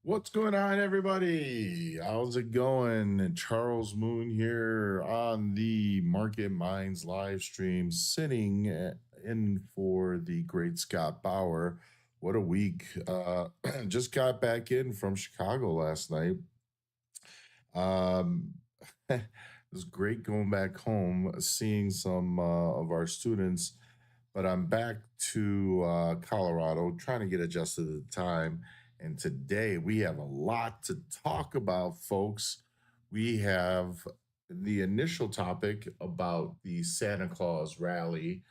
What's going on, everybody? How's it going? Charles Moon here on the Market Minds live stream, sitting in for the great Scott Bauer. What a week. Just got back in from Chicago last night. Um, it was great going back home, seeing some of our students, but I'm back to Colorado trying to get adjusted to the time. And today we have a lot to talk about, folks. We have the initial topic about the Santa Claus rally,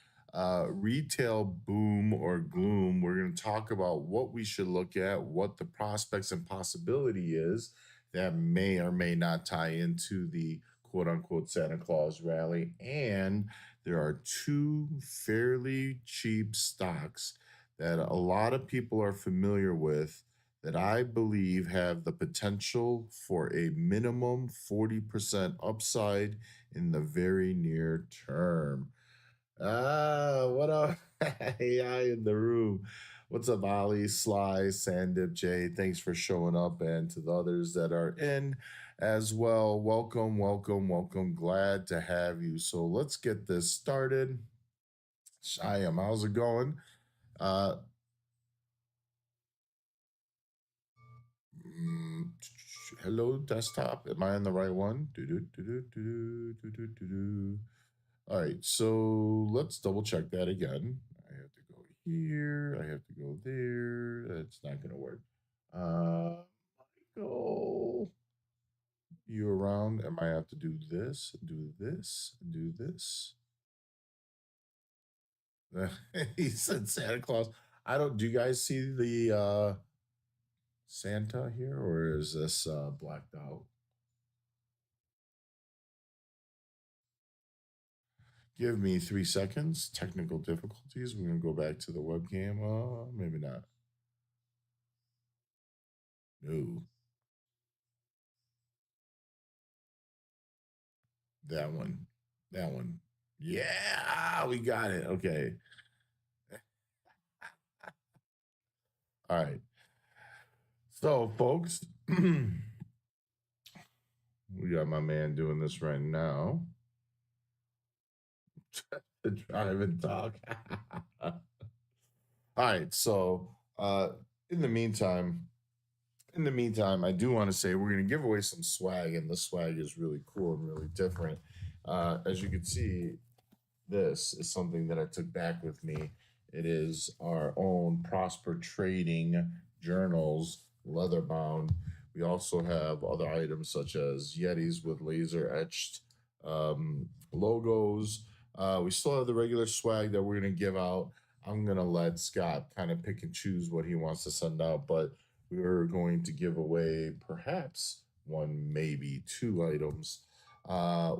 retail boom or gloom. We're going to talk about what we should look at, what the prospects and possibility is that may or may not tie into the quote unquote Santa Claus rally. And there are two fairly cheap stocks that a lot of people are familiar with that I believe have the potential for a minimum 40% upside in the very near term. What up? AI in the room. What's up, Ali, Sly, Sandip, Jay? Thanks for showing up, and to the others that are in as well. Welcome, welcome, welcome. Glad to have you. So let's get this started. Shyam, how's it going? Uh, mm, Hello, desktop. Am I on the right one? Do. All right, so let's double check that again. I have to go here. I have to go there. That's not going to work. Michael, you around? I might have to do this, do this, do this. He said Santa Claus. I don't. Do you guys see the Santa here, or is this blacked out? Give me 3 seconds. Technical difficulties. We're gonna go back to the webcam. Maybe not. No, that one. That one. Yeah, we got it. Okay. All right. So, folks, we got my man doing this right now. To drive and talk. All right. So, in the meantime, I do want to say we're going to give away some swag, and the swag is really cool and really different. As you can see, this is something that I took back with me. It is our own Prosper Trading journals, leather bound. We also have other items such as Yetis with laser etched logos. We still have the regular swag that we're going to give out. I'm going to let Scott kind of pick and choose what he wants to send out, but we're going to give away perhaps one, maybe two items.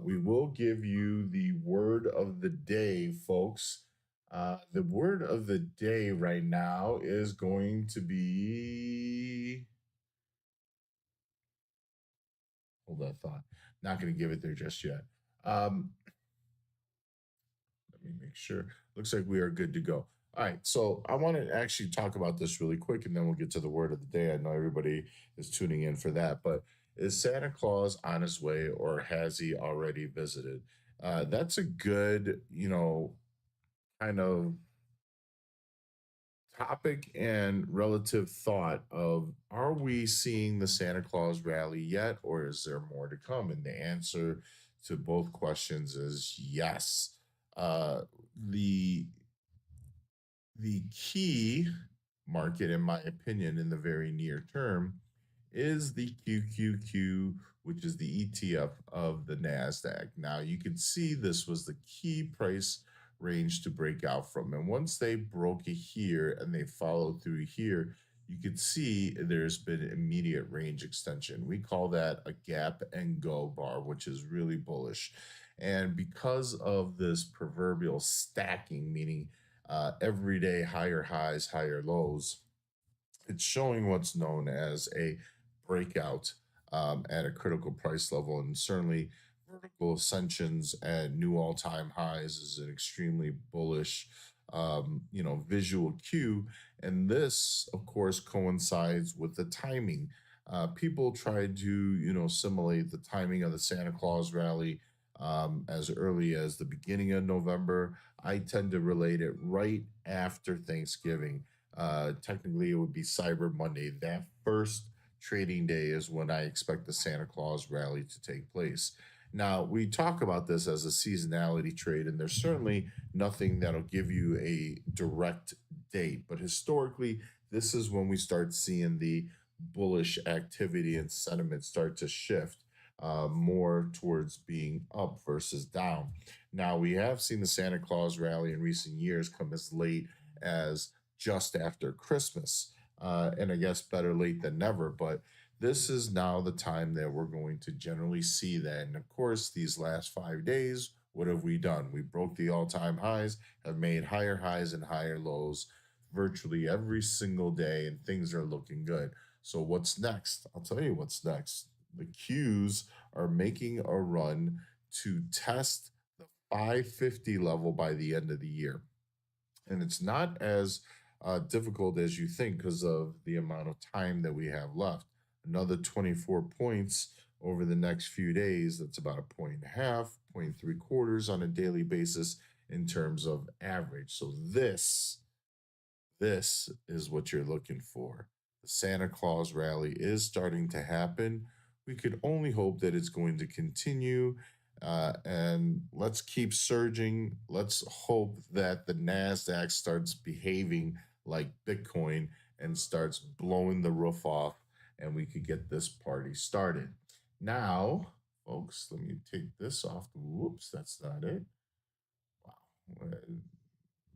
We will give you the word of the day, folks. The word of the day right now is going to be. Hold that thought. Not going to give it there just yet. Um, Let me make sure. Looks like we are good to go. All right. So I want to actually talk about this really quick and then we'll get to the word of the day. I know everybody is tuning in for that, but is Santa Claus on his way or has he already visited? That's a good, kind of topic and relative thought of are we seeing the Santa Claus rally yet or is there more to come? And the answer to both questions is yes. Uh, the the key market, in my opinion, in the very near term is the QQQ, which is the ETF of the NASDAQ. Now, you can see this was the key price range to break out from. And once they broke it here and they followed through here, you could see there's been immediate range extension. We call that a gap and go bar, which is really bullish. And because of this proverbial stacking, meaning everyday higher highs, higher lows, it's showing what's known as a breakout at a critical price level. And certainly, vertical ascensions at new all time highs is an extremely bullish visual cue. And this, of course, coincides with the timing. People try to, simulate the timing of the Santa Claus rally as early as the beginning of November. I tend to relate it right after Thanksgiving. Technically, it would be Cyber Monday. That first trading day is when I expect the Santa Claus rally to take place. Now, we talk about this as a seasonality trade, and there's certainly nothing that'll give you a direct date. But historically, this is when we start seeing the bullish activity and sentiment start to shift more towards being up versus down. Now, we have seen the Santa Claus rally in recent years come as late as just after Christmas. And I guess better late than never. But this is now the time that we're going to generally see that. And of course, these last 5 days, what have we done? We broke the all time highs, have made higher highs and higher lows virtually every single day, and things are looking good. So, what's next? I'll tell you what's next. The Qs are making a run to test the 550 level by the end of the year. And it's not as difficult as you think because of the amount of time that we have left. Another 24 points over the next few days. That's about a point and a half, point three quarters on a daily basis in terms of average. So this is what you're looking for. The Santa Claus rally is starting to happen. We could only hope that it's going to continue. And let's keep surging. Let's hope that the NASDAQ starts behaving like Bitcoin and starts blowing the roof off, and we could get this party started. Now, folks, let me take this off. Whoops, that's not it. Wow.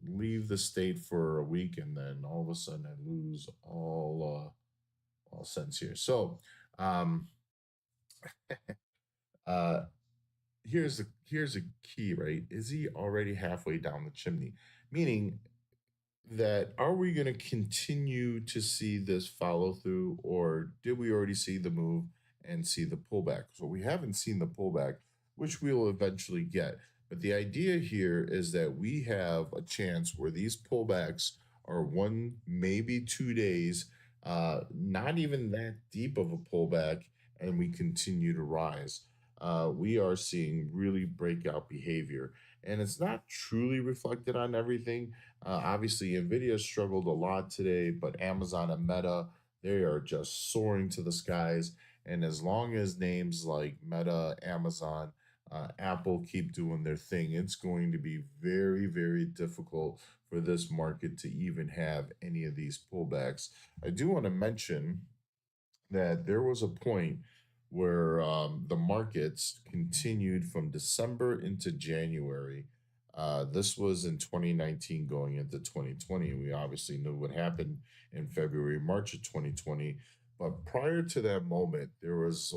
Leave the state for a week, and then all of a sudden I lose all sense here. So, um, uh, here's a key, right? Is he already halfway down the chimney? Meaning that are we going to continue to see this follow through, or did we already see the move and see the pullback? So we haven't seen the pullback, which we'll eventually get. But the idea here is that we have a chance where these pullbacks are 1, maybe 2 days, not even that deep of a pullback, and we continue to rise. We are seeing really breakout behavior, and it's not truly reflected on everything. Obviously, Nvidia struggled a lot today, but Amazon and Meta, they are just soaring to the skies. And as long as names like Meta, Amazon, Apple keep doing their thing, it's going to be very, very difficult for this market to even have any of these pullbacks. I do want to mention that there was a point where the markets continued from December into January. This was in 2019 going into 2020. We obviously knew what happened in February, March of 2020. But prior to that moment, there was,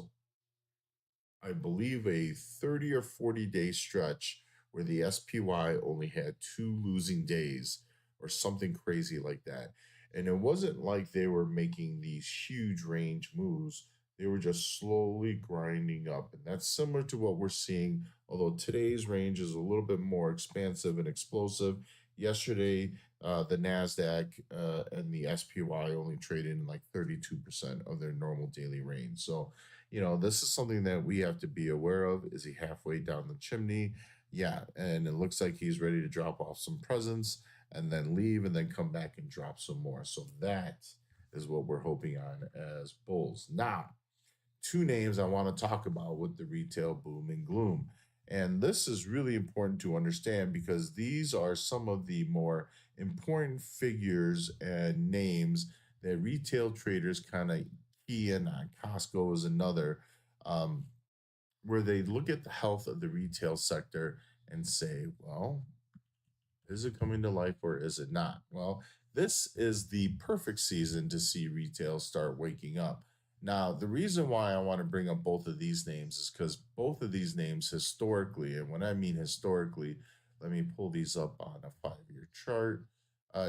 I believe, a 30 or 40-day stretch where the SPY only had two losing days or something crazy like that. And it wasn't like they were making these huge range moves. They were just slowly grinding up. And that's similar to what we're seeing, although today's range is a little bit more expansive and explosive. Yesterday, the NASDAQ and the SPY only traded in like 32% of their normal daily range. So, this is something that we have to be aware of. Is he halfway down the chimney? Yeah, and it looks like he's ready to drop off some presents and then leave and then come back and drop some more. So that is what we're hoping on as bulls. Now, two names I want to talk about with the retail boom and gloom. And this is really important to understand because these are some of the more important figures and names that retail traders kind of key in on. Costco is another, um, where they look at the health of the retail sector and say, well, is it coming to life or is it not? Well, this is the perfect season to see retail start waking up. Now, the reason why I want to bring up both of these names is because both of these names historically, and when I mean historically, let me pull these up on a 5 year chart.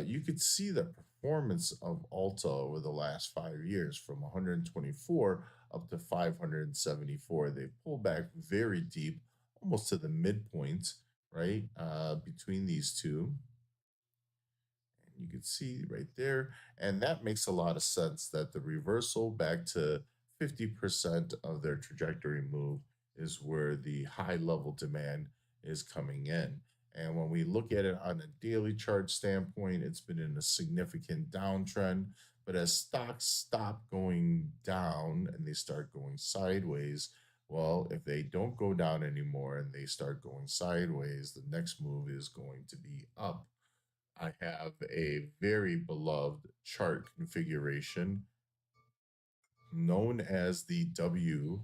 You could see the performance of Alta over the last 5 years from 124 up to 574. They pulled back very deep, almost to the midpoint, right, between these two. You can see right there. And that makes a lot of sense that the reversal back to 50% of their trajectory move is where the high level demand is coming in. And when we look at it on a daily chart standpoint, it's been in a significant downtrend. But as stocks stop going down and they start going sideways, well, if they don't go down anymore and they start going sideways, the next move is going to be up. I have a very beloved chart configuration known as the W,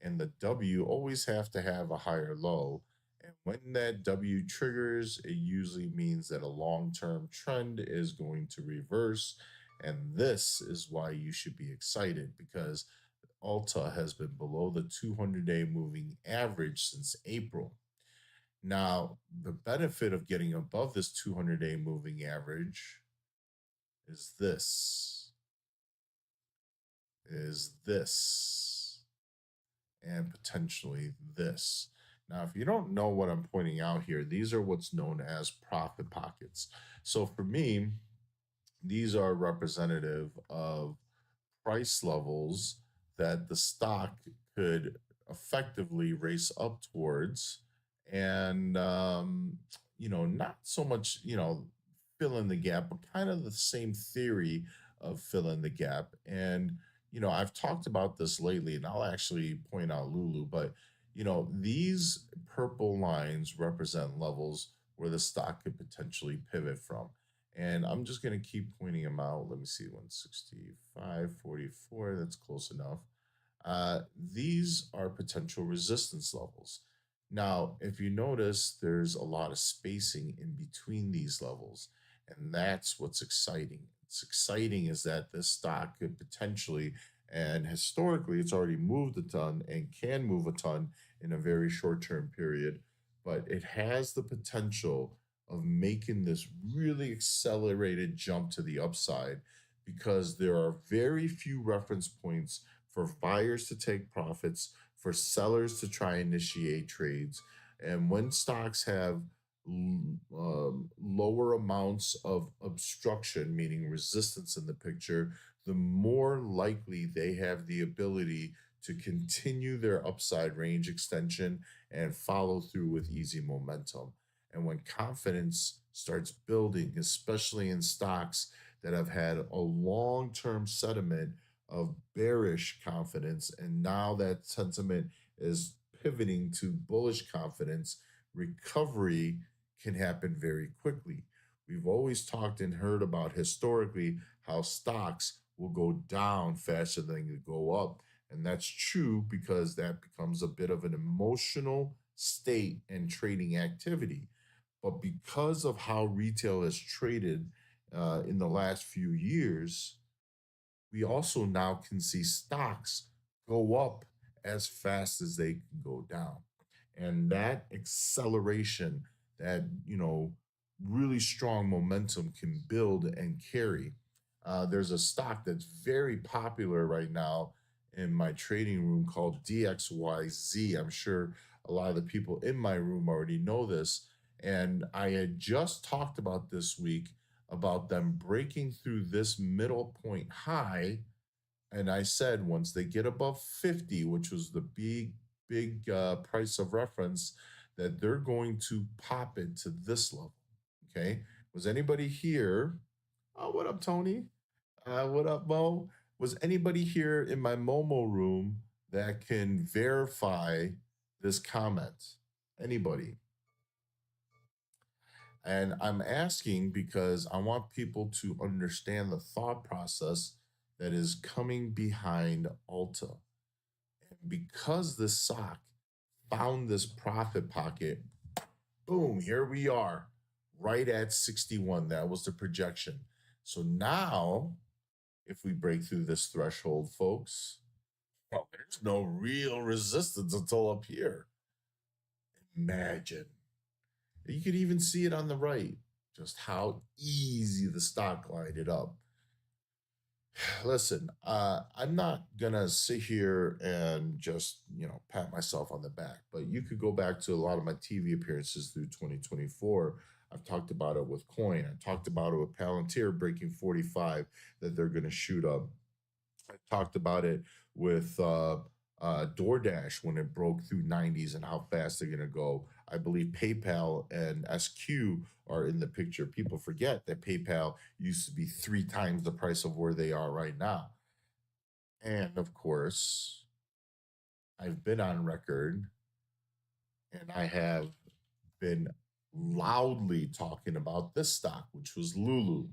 and the W always have to have a higher low. And when that W triggers, it usually means that a long-term trend is going to reverse. And this is why you should be excited because Alta has been below the 200-day moving average since April. Now, the benefit of getting above this 200-day moving average is this, and potentially this. Now, if you don't know what I'm pointing out here, these are what's known as profit pockets. So for me, these are representative of price levels that the stock could effectively race up towards and not so much fill in the gap but kind of the same theory of fill in the gap. And I've talked about this lately and I'll actually point out Lulu, but these purple lines represent levels where the stock could potentially pivot from, and I'm just going to keep pointing them out. Let me see, 165.44. That's close enough. These are potential resistance levels. Now, if you notice, there's a lot of spacing in between these levels, and that's what's exciting. It's exciting is that this stock could potentially, and historically, it's already moved a ton and can move a ton in a very short term period, but it has the potential of making this really accelerated jump to the upside because there are very few reference points for buyers to take profits, for sellers to try and initiate trades. And when stocks have lower amounts of obstruction, meaning resistance in the picture, the more likely they have the ability to continue their upside range extension and follow through with easy momentum. And when confidence starts building, especially in stocks that have had a long term sentiment of bearish confidence, and now that sentiment is pivoting to bullish confidence, recovery can happen very quickly. We've always talked and heard about historically how stocks will go down faster than they go up. And that's true because that becomes a bit of an emotional state and trading activity. But because of how retail has traded in the last few years, we also now can see stocks go up as fast as they can go down. And that acceleration, that, really strong momentum can build and carry. There's a stock that's very popular right now in my trading room called DXYZ. I'm sure a lot of the people in my room already know this. And I had just talked about this week about them breaking through this middle point high. And I said once they get above 50, which was the big price of reference, that they're going to pop it to this level. Okay. Was anybody here? Oh, what up, Tony? What up, Mo? Was anybody here in my Momo room that can verify this comment? Anybody? And I'm asking because I want people to understand the thought process that is coming behind Alta. And because this stock found this profit pocket, boom, here we are, right at 61. That was the projection. So now, if we break through this threshold, folks, well, there's no real resistance until up here. Imagine. You could even see it on the right, just how easy the stock glided up. Listen, I'm not gonna sit here and just pat myself on the back, but you could go back to a lot of my TV appearances through 2024. I've talked about it with Coin. I talked about it with Palantir breaking 45 that they're going to shoot up. I talked about it with DoorDash when it broke through 90s and how fast they're going to go. I believe PayPal and SQ are in the picture. People forget that PayPal used to be three times the price of where they are right now. And of course, I've been on record and I have been loudly talking about this stock, which was Lulu.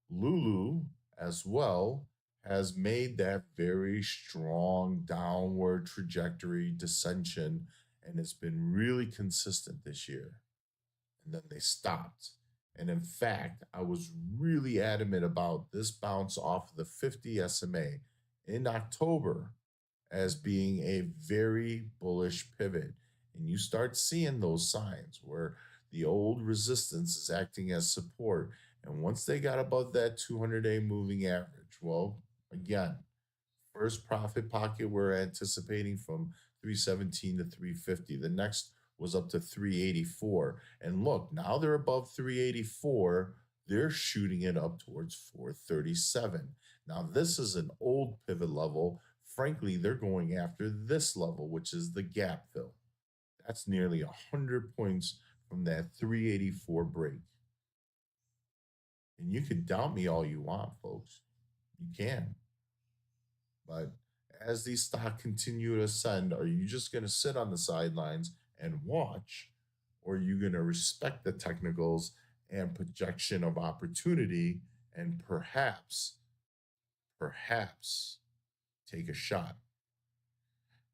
Lulu, as well, has made that very strong downward trajectory descension and it's been really consistent this year. And then they stopped. And in fact, I was really adamant about this bounce off of the 50 SMA in October as being a very bullish pivot. And you start seeing those signs where the old resistance is acting as support. And once they got above that 200-day moving average, well, again, first profit pocket we're anticipating from 317 to 350. The next was up to 384. And look, now they're above 384. They're shooting it up towards 437. Now, this is an old pivot level. Frankly, they're going after this level, which is the gap fill. That's nearly 100 points from that 384 break. And you can doubt me all you want, folks. You can. But as these stocks continue to ascend, are you just going to sit on the sidelines and watch? Or are you going to respect the technicals and projection of opportunity and perhaps take a shot?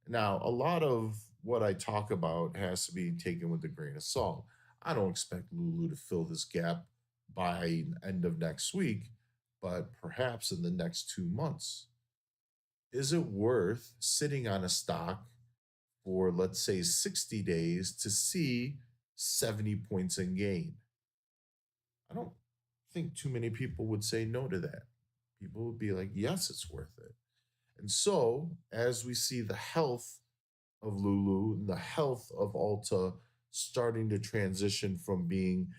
Now, a lot of what I talk about has to be taken with a grain of salt. I don't expect Lulu to fill this gap by end of next week, but perhaps in the next 2 months. Is it worth sitting on a stock for, let's say, 60 days to see 70 points in gain? I don't think too many people would say no to that. People would be like, yes, it's worth it. And so, as we see the health of Lulu and the health of Alta starting to transition from being,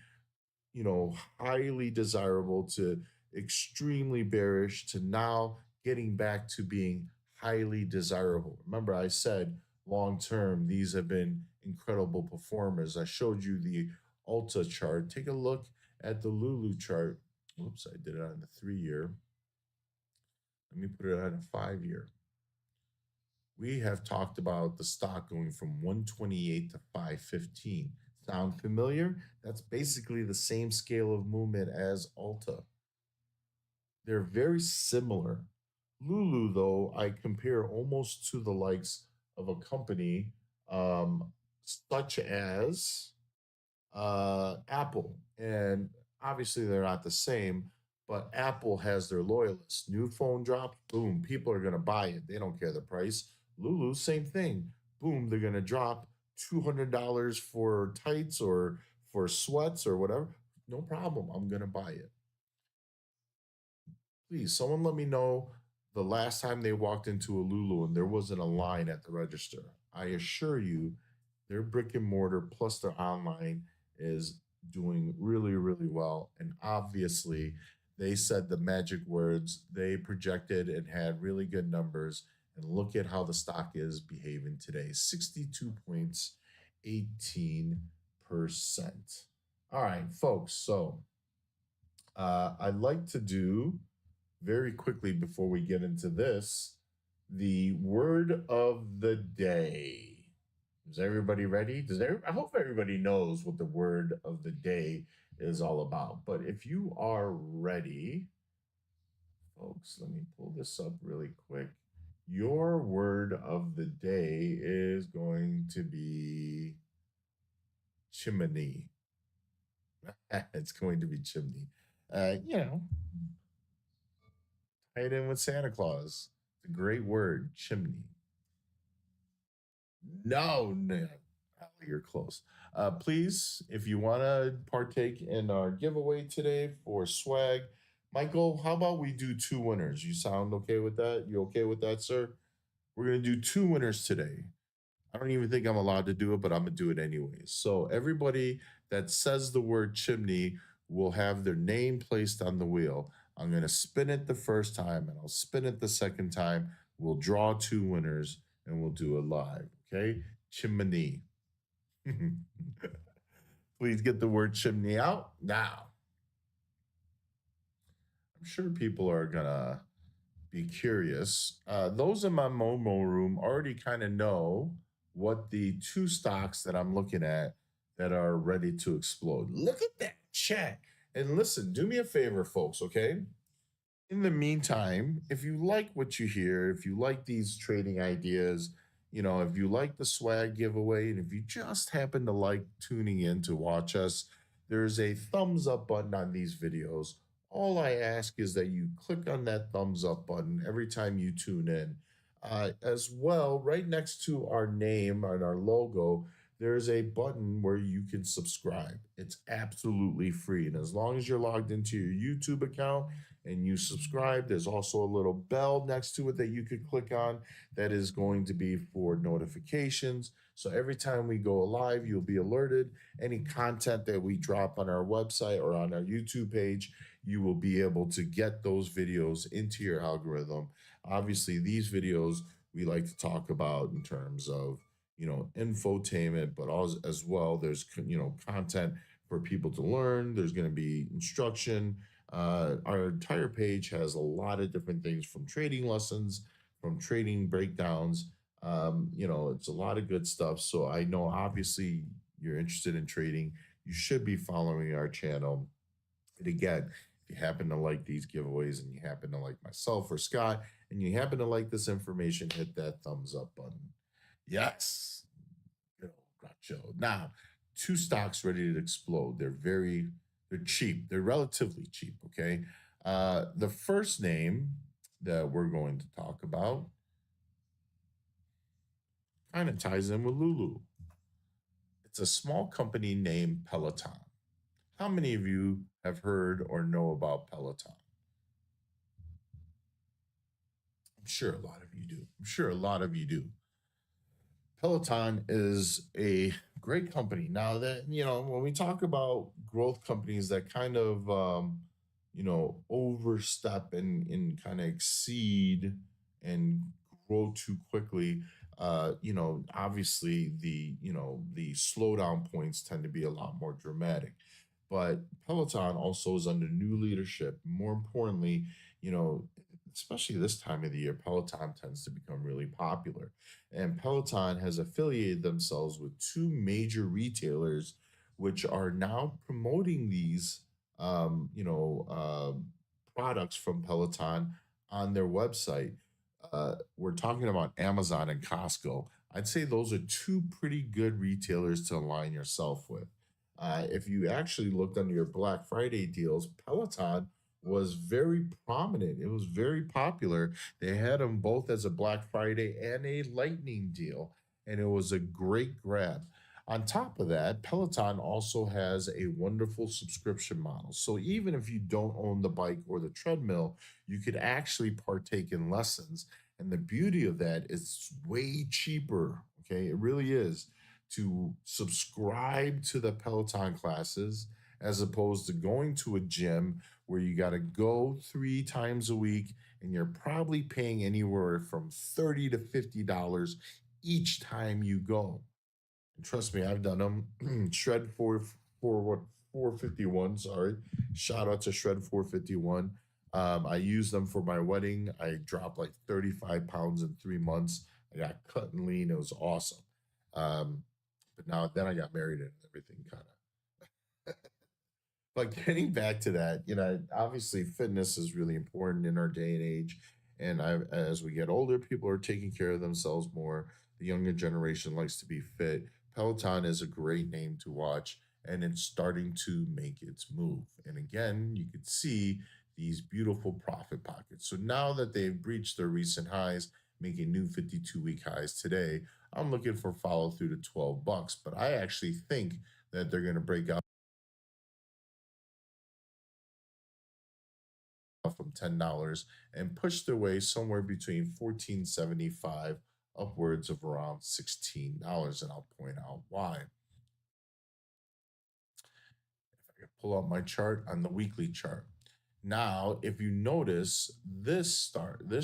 highly desirable to extremely bearish to now getting back to being highly desirable. Remember, I said long term, these have been incredible performers. I showed you the Alta chart. Take a look at the Lulu chart. Oops, I did it on the 3 year. Let me put it on a 5 year. We have talked about the stock going from 128 to 515. Sound familiar? That's basically the same scale of movement as Alta. They're very similar. Lulu, though, I compare almost to the likes of a company um, such as Apple. And obviously, they're not the same, but Apple has their loyalists. New phone drop, boom, people are going to buy it. They don't care the price. Lulu, same thing. Boom, they're going to drop $200 for tights or for sweats or whatever. No problem. I'm going to buy it. Please, someone let me know the last time they walked into a Lulu and there wasn't a line at the register. I assure you, their brick and mortar plus their online is doing really, really well. And obviously, they said the magic words, they projected and had really good numbers. And look at how the stock is behaving today 62 points, 18%. All right, folks. So I'd like to do very quickly before we get into this the word of the day. Is everybody ready? I hope everybody knows what the word of the day is all about. But if you are ready, folks, let me pull this up really quick. Your word of the day is going to be chimney. It's going to be chimney. You know, tied in with Santa Claus. It's a great word, chimney. No, no, you're close. Please, if you want to partake in our giveaway today for swag, Michael, how about we do two winners? You sound okay with that? You okay with that, sir? We're going to do two winners today. I don't even think I'm allowed to do it, but I'm gonna do it anyways. So everybody that says the word chimney will have their name placed on the wheel. I'm gonna spin it the first time and I'll spin it the second time. We'll draw two winners and we'll do it live. Okay. Chimney. Please get the word chimney out now. I'm sure people are gonna be curious. Those in my Momo room already kind of know what the two stocks that I'm looking at that are ready to explode. Look at that chat. And listen, do me a favor, folks, okay? In the meantime, if you like what you hear, if you like these trading ideas, if you like the swag giveaway, and if you just happen to like tuning in to watch us, there's a thumbs up button on these videos. All I ask is that you click on that thumbs up button every time you tune in. As well, right next to our name and our logo, there's a button where you can subscribe. It's absolutely free. And as long as you're logged into your YouTube account, and you subscribe. There's also a little bell next to it that you could click on that is going to be for notifications. So every time we go live, you'll be alerted. Any content that we drop on our website or on our YouTube page, you will be able to get those videos into your algorithm. Obviously, these videos we like to talk about in terms of infotainment, but also as well there's content for people to learn. There's going to be instruction. Our entire page has a lot of different things from trading lessons, from trading breakdowns. It's a lot of good stuff. So I know obviously you're interested in trading. You should be following our channel. And again, if you happen to like these giveaways and you happen to like myself or Scott and you happen to like this information, hit that thumbs up button. Yes. Gotcha. Now, two stocks ready to explode. They're cheap. They're relatively cheap. Okay. The first name that we're going to talk about kind of ties in with Lulu. It's a small company named Peloton. How many of you have heard or know about Peloton? I'm sure a lot of you do. I'm sure a lot of you do. Peloton is a great company. Now that, when we talk about growth companies that kind of, overstep and kind of exceed and grow too quickly, obviously the slowdown points tend to be a lot more dramatic. But Peloton also is under new leadership. More importantly, you know, especially this time of the year, Peloton tends to become really popular. And Peloton has affiliated themselves with two major retailers, which are now promoting these, products from Peloton on their website. We're talking about Amazon and Costco. I'd say those are two pretty good retailers to align yourself with. If you actually looked under your Black Friday deals, Peloton was very prominent. It was very popular. They had them both as a Black Friday and a Lightning deal, and it was a great grab. On top of that, Peloton also has a wonderful subscription model. So even if you don't own the bike or the treadmill, you could actually partake in lessons. And the beauty of that is it's way cheaper. Okay, it really is to subscribe to the Peloton classes as opposed to going to a gym where you got to go 3 times a week and you're probably paying anywhere from $30 to $50 each time you go. And trust me, I've done them. Shred four what 451. Sorry, shout out to Shred 451. I used them for my wedding. I dropped like 35 pounds in 3 months. I got cut and lean. It was awesome. But now then I got married and everything kind of. But getting back to that, obviously fitness is really important in our day and age. And as we get older, people are taking care of themselves more. The younger generation likes to be fit. Peloton is a great name to watch, and it's starting to make its move. And again, you could see these beautiful profit pockets. So now that they've breached their recent highs, making new 52-week highs today, I'm looking for follow through to $12. But I actually think that they're going to break out from $10 and push their way somewhere between 14.75 upwards of around $16. And I'll point out why. If I can pull up my chart on the weekly chart. Now, if you notice this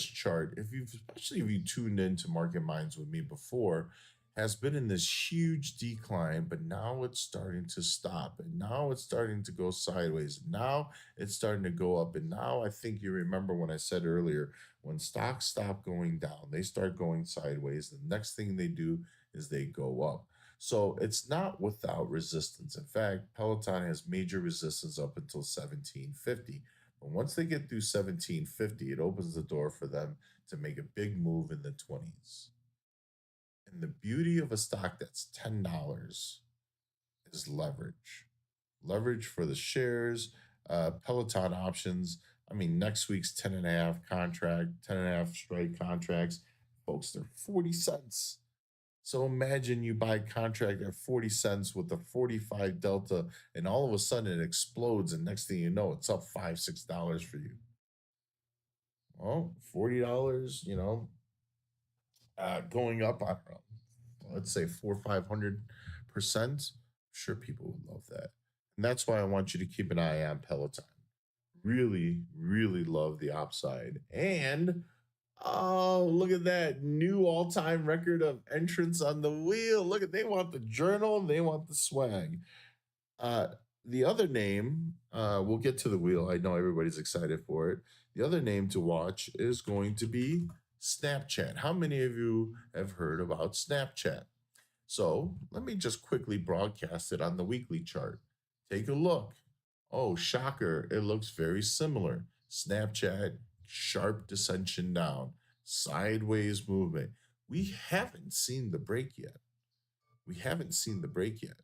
chart, if you've especially if you tuned into Market Minds with me before, has been in this huge decline, but now it's starting to stop, and now it's starting to go sideways. Now it's starting to go up, and now I think you remember when I said earlier, when stocks stop going down, they start going sideways. The next thing they do is they go up. So it's not without resistance. In fact, Peloton has major resistance up until 1750. But once they get through 1750, it opens the door for them to make a big move in the 20s. And the beauty of a stock that's $10 is leverage. Leverage for the shares, Peloton options. I mean, next week's 10 and a half contract, 10 and a half strike contracts. Folks, they're 40 cents. So imagine you buy a contract at 40 cents with a 45 delta, and all of a sudden it explodes, and next thing you know, it's up $5, $6 for you. Well, $40, going up, I don't know, let's say 400, 500%. Sure, people would love that. And that's why I want you to keep an eye on Peloton. Really, really love the upside. And oh, look at that new all-time record of entrance on the wheel. Look at they want the journal, they want the swag. Uh the other name, we'll get to the wheel. I know everybody's excited for it. The other name to watch is going to be Snapchat. How many of you have heard about Snapchat? So let me just quickly broadcast it on the weekly chart. Take a look. Oh, shocker. It looks very similar. Snapchat, sharp descension down, sideways movement. We haven't seen the break yet. We haven't seen the break yet.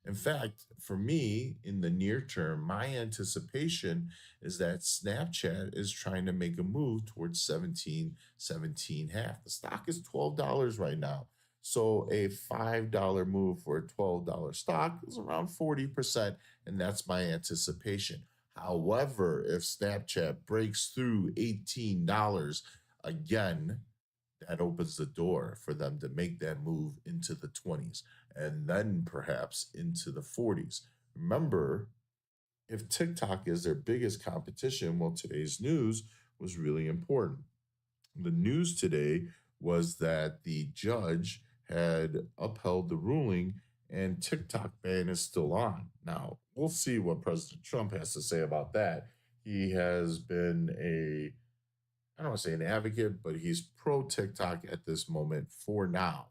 In fact, for me, in the near term, my anticipation is that Snapchat is trying to make a move towards 17, 17 half. The stock is $12 right now. So a $5 move for a $12 stock is around 40%, and that's my anticipation. However, if Snapchat breaks through $18 again, that opens the door for them to make that move into the 20s and then perhaps into the 40s. Remember, if TikTok is their biggest competition, well, today's news was really important. The news today was that the judge had upheld the ruling and TikTok ban is still on. Now, we'll see what President Trump has to say about that. He has been I don't want to say an advocate, but he's pro TikTok at this moment for now.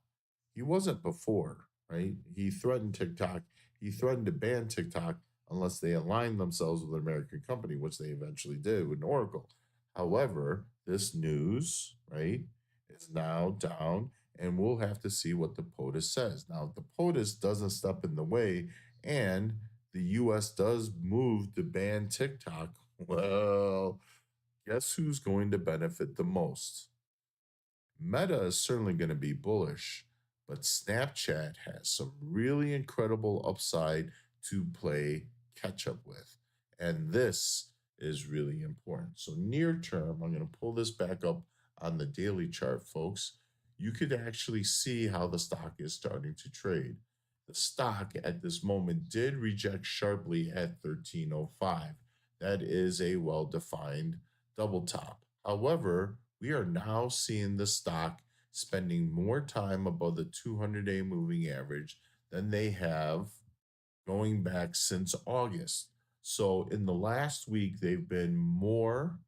He wasn't before, right? He threatened TikTok. He threatened to ban TikTok unless they aligned themselves with an American company, which they eventually did with Oracle. However, this news, right, is now down, and we'll have to see what the POTUS says. Now, if the POTUS doesn't step in the way and the US does move to ban TikTok, well, guess who's going to benefit the most? Meta is certainly going to be bullish, but Snapchat has some really incredible upside to play catch up with. And this is really important. So, near term, I'm going to pull this back up on the daily chart, folks. You could actually see how the stock is starting to trade. The stock at this moment did reject sharply at 1305. That is a well defined double top. However, we are now seeing the stock spending more time above the 200-day moving average than they have going back since August. So in the last week, they've been more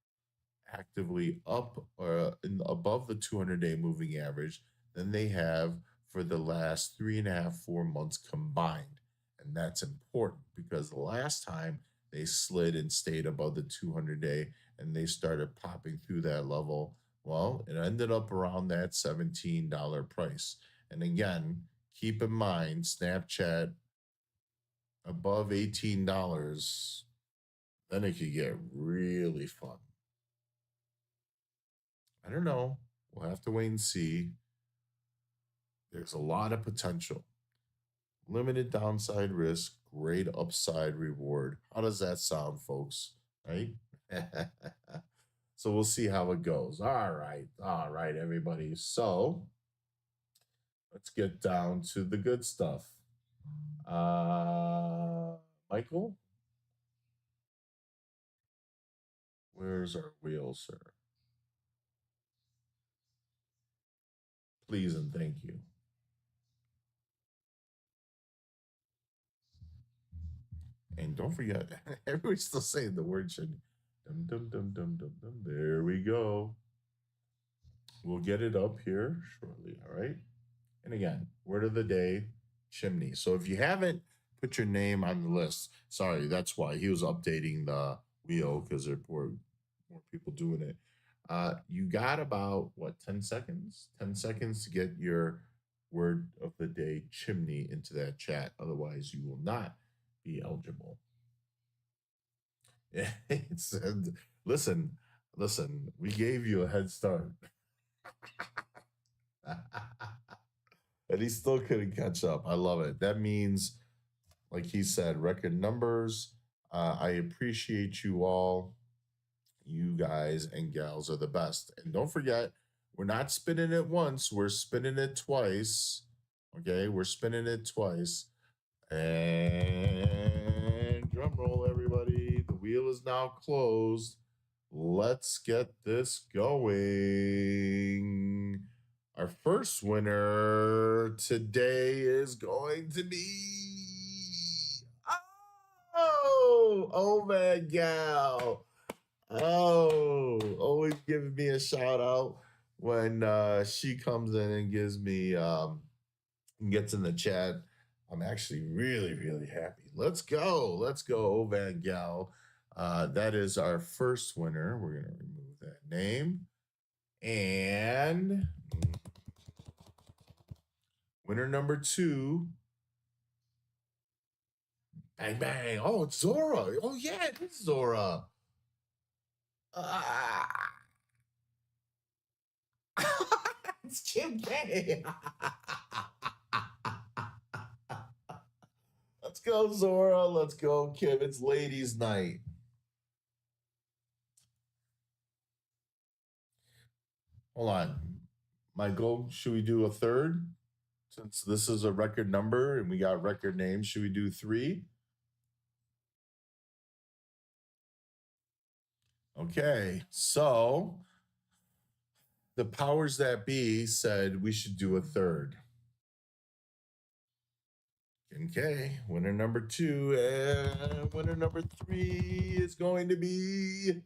actively up above the 200-day moving average than they have for the last 3.5, 4 months combined. And that's important because the last time they slid and stayed above the 200-day and they started popping through that level, well, it ended up around that $17 price. And again, keep in mind, Snapchat above $18, then it could get really fun. I don't know. We'll have to wait and see. There's a lot of potential. Limited downside risk, great upside reward. How does that sound, folks? Right? So we'll see how it goes. All right, everybody. So Let's get down to the good stuff. Uh, Michael, where's our wheel, sir? Please and thank you. And don't forget, everybody's still saying the word should. Dum, dum, dum, dum, dum, dum. There we go. We'll get it up here shortly. All right. And again, word of the day, chimney. So if you haven't put your name on the list, sorry, that's why he was updating the wheel because there were more people doing it. You got about what, 10 seconds? 10 seconds to get your word of the day chimney into that chat. Otherwise, you will not be eligible. It's, listen, listen, we gave you a head start. And he still couldn't catch up. I love it. That means, like he said, record numbers. I appreciate you all. You guys and gals are the best. And don't forget, we're not spinning it once, we're spinning it twice. Okay, we're spinning it twice. And drum roll, everybody. The wheel is now closed. Let's get this going. Our first winner today is going to be. Oh my gal. Oh, always giving me a shout out when she comes in and gives me gets in the chat. I'm actually really, really happy. Let's go. Let's go, Van Gal. That is our first winner. We're going to remove that name. And winner number 2. Bang, bang. Oh, it's Zora. Oh, yeah, it's Zora. It's Kim K. Let's go, Zora. Let's go, Kim. It's ladies' night. Hold on. Michael, should we do a third? Since this is a record number and we got record names, should we do 3? Okay. So the powers that be said we should do a third. Okay, winner number 2 and winner number 3 is going to be.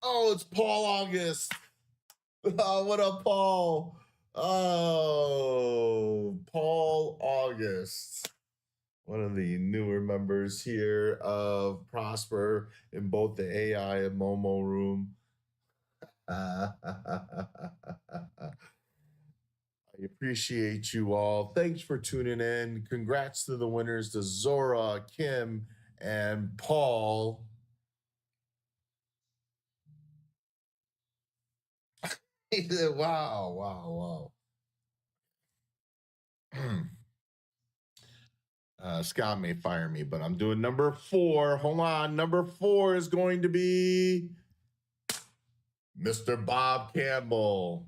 Oh, it's Paul August. Oh, what up, Paul? Oh, Paul August. One of the newer members here of Prosper in both the AI and Momo room. I appreciate you all. Thanks for tuning in. Congrats to the winners, to Zora, Kim, and Paul. Wow, wow, wow. Scott may fire me, but I'm doing number 4. Hold on. Number 4 is going to be Mr. Bob Campbell.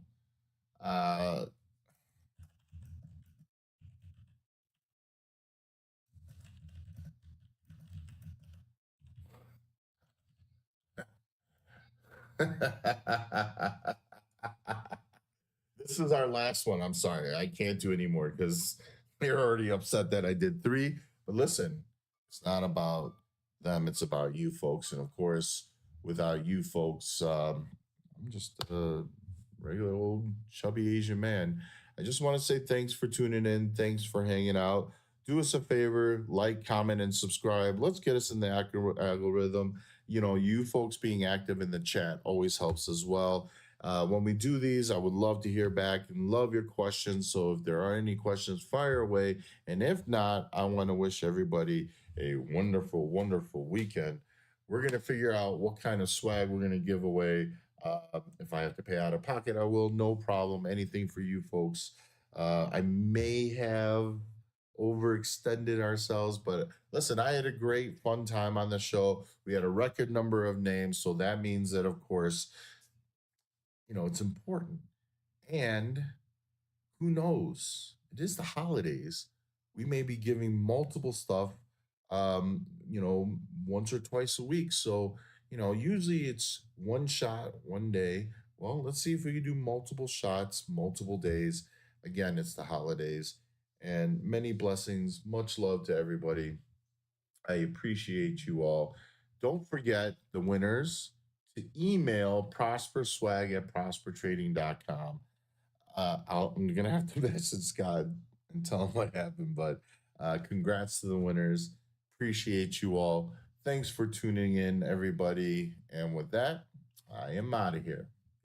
This is our last one. I'm sorry. I can't do anymore because they're already upset that I did 3. But listen, it's not about them, it's about you folks. And of course, without you folks, I'm just a regular old chubby Asian man. I just want to say thanks for tuning in. Thanks for hanging out. Do us a favor, like, comment, and subscribe. Let's get us in the algorithm. You know, you folks being active in the chat always helps as well. When we do these, I would love to hear back and love your questions. So if there are any questions, fire away. And if not, I want to wish everybody a wonderful, wonderful weekend. We're going to figure out what kind of swag we're going to give away. If I have to pay out of pocket, I will. No problem. Anything for you folks. I may have overextended ourselves, but listen, I had a great fun time on the show. We had a record number of names. So that means that, of course, you know, it's important. And who knows? It is the holidays. We may be giving multiple stuff, you know, once or twice a week. So, usually it's one shot, one day. Well, let's see if we can do multiple shots, multiple days. Again, it's the holidays and many blessings. Much love to everybody. I appreciate you all. Don't forget the winners to email prosperswag at prospertrading.com. I'm gonna have to message Scott and tell him what happened, but congrats to the winners. Appreciate you all. Thanks for tuning in, everybody. And with that, I am out of here.